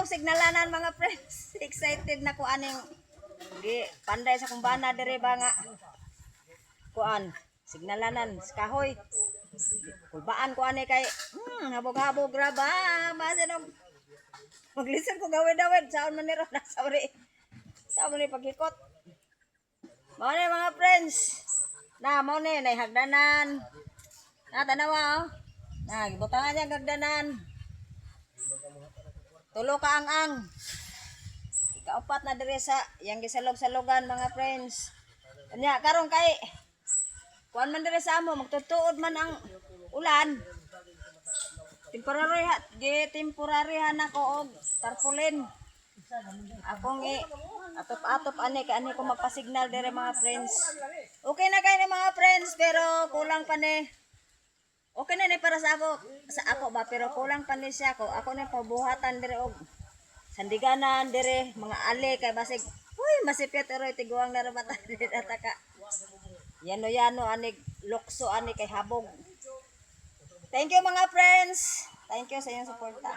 akong signalanan mga friends. Excited na ko aning di panday sa kumbana dire ba nga. Kuan, signalanan sa kahoy. Kulbaan ko ani kay habog-habog ra ba. Base no maglisten ko gawid-gawid saon man ni ron sorry. Saon man ni paghikot. Mao ni mga friends. Na mao ni nay hagdanan. Na tanawa oh. Na gibutangan niya hagdanan. Tulo ka ang. Ikaapat na dire sa yang gisalog-salogan mga friends. Nya karon kay kuan man dire sa amo magtutuod man ang ulan. Temporary nako og tarpaulin. Akong atop-atop ani kay ani ko magpa-signal dire mga friends. Okay na kay ni mga friends pero kulang pa ni. Okay na ni para sa ako ba pero kulang pa ni siya ko. Ako na pabuhatan dire og sandiganan dire mga ali kay basig uy masipyat ero tiguang na ramata dire ka. Yano anig lukso ani kay habog. Thank you mga friends. Thank you sa inyong suporta.